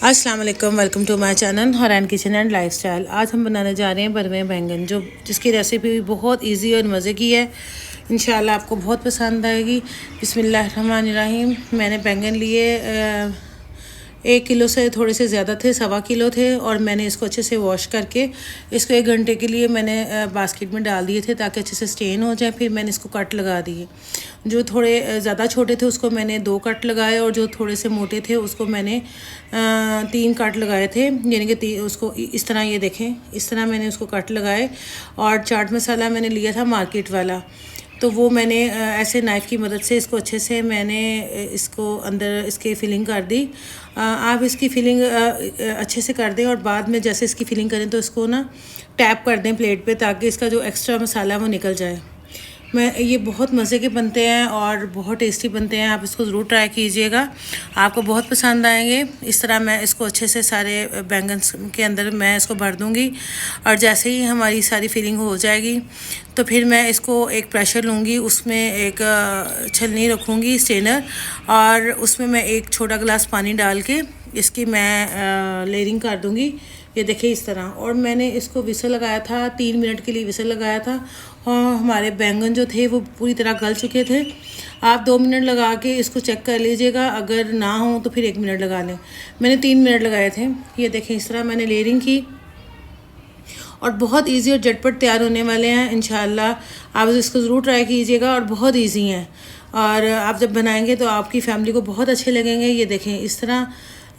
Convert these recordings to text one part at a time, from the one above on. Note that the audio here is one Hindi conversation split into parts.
अस्सलाम वालेकुम, वेलकम टू माय चैनल हरान किचन एंड लाइफस्टाइल। आज हम बनाने जा रहे हैं भरवे बैंगन, जिसकी रेसिपी बहुत इजी और मज़े की है। इंशाल्लाह आपको बहुत पसंद आएगी। बिस्मिल्लाहिर्रहमानिर्रहीम। मैंने बैंगन लिए 1 किलो से थोड़े से ज़्यादा थे, 1.25 किलो थे, और मैंने इसको अच्छे से वॉश करके इसको 1 घंटे के लिए मैंने बास्केट में डाल दिए थे ताकि अच्छे से स्टेन हो जाए। फिर मैंने इसको कट लगा दिए। जो थोड़े ज़्यादा छोटे थे उसको मैंने 2 कट लगाए, और जो थोड़े से मोटे थे उसको मैंने 3 कट लगाए थे। यानी कि उसको इस तरह, ये देखें, इस तरह मैंने उसको कट लगाए। और चाट मसाला मैंने लिया था मार्केट वाला, तो वो मैंने ऐसे नाइफ़ की मदद से इसको अच्छे से मैंने इसको अंदर इसके फिलिंग कर दी। आप इसकी फिलिंग अच्छे से कर दें, और बाद में जैसे इसकी फिलिंग करें तो इसको ना टैप कर दें प्लेट पे, ताकि इसका जो एक्स्ट्रा मसाला वो निकल जाए। ये बहुत मज़े के बनते हैं और बहुत टेस्टी बनते हैं। आप इसको ज़रूर ट्राई कीजिएगा, आपको बहुत पसंद आएंगे। इस तरह मैं इसको अच्छे से सारे बैंगन के अंदर मैं इसको भर दूँगी, और जैसे ही हमारी सारी फिलिंग हो जाएगी तो फिर मैं इसको एक प्रेशर लूँगी, उसमें एक छलनी रखूँगी स्ट्रेनर, और उसमें मैं एक छोटा गिलास पानी डाल के इसकी मैं लेयरिंग कर दूँगी। ये देखिए इस तरह। और मैंने इसको विसल लगाया था, 3 मिनट के लिए विसल लगाया था, और हमारे बैंगन जो थे वो पूरी तरह गल चुके थे। आप 2 मिनट लगा के इसको चेक कर लीजिएगा, अगर ना हो तो फिर 1 मिनट लगा लें। मैंने 3 मिनट लगाए थे। ये देखें इस तरह मैंने लेयरिंग की, और बहुत इजी और झटपट तैयार होने वाले हैं। इंशाल्लाह आप इसको ज़रूर ट्राई कीजिएगा, और बहुत इजी हैं, और आप जब बनाएंगे तो आपकी फैमिली को बहुत अच्छे लगेंगे। ये देखें इस तरह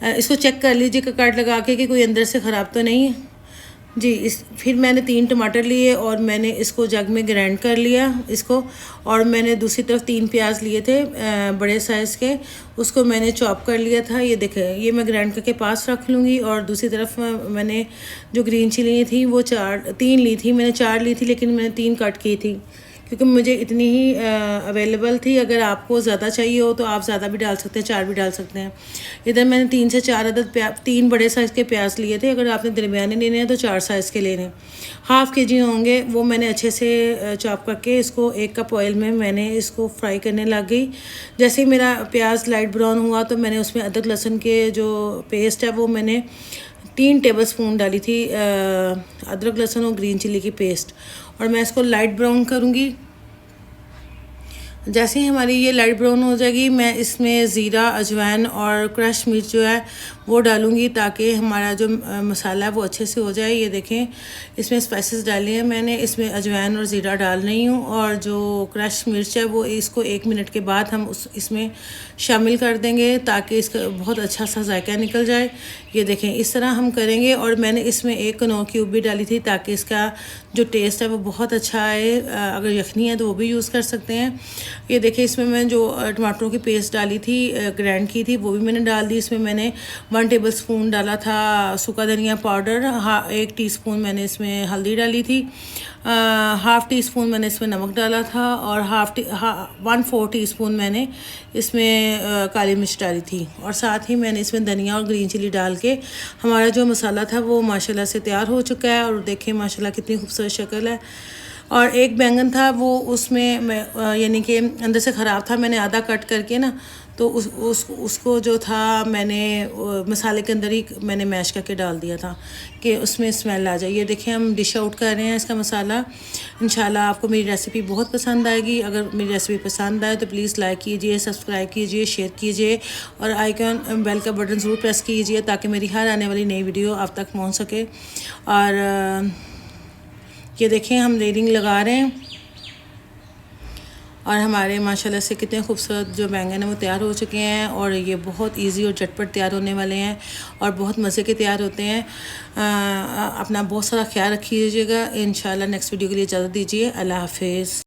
इसको चेक कर लीजिए कट लगा के कि कोई अंदर से ख़राब तो नहीं है जी। फिर मैंने 3 टमाटर लिए और मैंने इसको जग में ग्राइंड कर लिया इसको। और मैंने दूसरी तरफ 3 प्याज लिए थे बड़े साइज़ के, उसको मैंने चॉप कर लिया था। ये देखें, ये मैं ग्राइंड करके पास रख लूँगी। और दूसरी तरफ मैंने जो ग्रीन चिली थी वो 3 ली थी। मैंने 4 ली थी, लेकिन मैंने 3 कट की थी क्योंकि मुझे इतनी ही अवेलेबल थी। अगर आपको ज़्यादा चाहिए हो तो आप ज़्यादा भी डाल सकते हैं, 4 भी डाल सकते हैं। इधर मैंने 3 से 4 अदद 3 बड़े साइज़ के प्याज लिए थे। अगर आपने दरमियाने लेने हैं तो 4 साइज़ के लेने, ½ kg होंगे। वो मैंने अच्छे से चॉप करके इसको 1 कप ऑयल में मैंने इसको फ्राई करने लग गई। जैसे ही मेरा प्याज लाइट ब्राउन हुआ तो मैंने उसमें अदरक लहसुन के जो पेस्ट है वो मैंने 3 टेबलस्पून डाली थी, अदरक लहसुन और ग्रीन चिली की पेस्ट। और मैं इसको लाइट ब्राउन करूँगी। जैसे ही हमारी ये लाइट ब्राउन हो जाएगी, मैं इसमें ज़ीरा, अजवाइन और क्रश मिर्च जो है वो डालूँगी, ताकि हमारा जो मसाला है वो अच्छे से हो जाए। ये देखें, इसमें स्पाइसेस डाले हैं मैंने, इसमें अजवाइन और ज़ीरा डाल रही हूँ। और जो क्रश मिर्च है वो इसको 1 मिनट के बाद हम इसमें शामिल कर देंगे, ताकि इसका बहुत अच्छा सा जायका निकल जाए। ये देखें इस तरह हम करेंगे। और मैंने इसमें 1 कनौर क्यूब भी डाली थी, ताकि इसका जो टेस्ट है वो बहुत अच्छा आए। अगर यखनी है तो वो भी यूज़ कर सकते हैं। ये देखिए, इसमें मैं जो टमाटरों की पेस्ट डाली थी, ग्राइंड की थी, वो भी मैंने डाल दी। इसमें मैंने 1 टेबलस्पून डाला था सूखा धनिया पाउडर, 1 टीस्पून मैंने इसमें हल्दी डाली थी, ½ टीस्पून मैंने इसमें नमक डाला था, और 1/4 टीस्पून मैंने इसमें काली मिर्च डाली थी। और साथ ही मैंने इसमें धनिया और ग्रीन चिली डाल के हमारा जो मसाला था वो माशाल्लाह से तैयार हो चुका है। और देखें माशाल्लाह कितनी खूबसूरत शक्ल है। और एक बैंगन था वो उसमें मैं यानी कि अंदर से ख़राब था, मैंने आधा कट करके ना तो उसको जो था मैंने मसाले के अंदर ही मैंने मैश करके डाल दिया था कि उसमें स्मेल आ जाए। ये देखें, हम डिश आउट कर रहे हैं इसका मसाला। इंशाल्लाह आपको मेरी रेसिपी बहुत पसंद आएगी। अगर मेरी रेसिपी पसंद आए तो प्लीज़ लाइक कीजिए, सब्सक्राइब कीजिए, शेयर कीजिए, और आइकन बेल का बटन ज़रूर प्रेस कीजिए, ताकि मेरी हर आने वाली नई वीडियो आप तक पहुँच सके। और ये देखें, हम लेयरिंग लगा रहे हैं, और हमारे माशाल्लाह से कितने खूबसूरत जो बैंगन है वो तैयार हो चुके हैं। और ये बहुत इजी और झटपट तैयार होने वाले हैं, और बहुत मज़े के तैयार होते हैं। अपना बहुत सारा ख्याल रखिएगा। इंशाल्लाह नेक्स्ट वीडियो के लिए इजाज़त दीजिए। अल्लाह हाफिज़।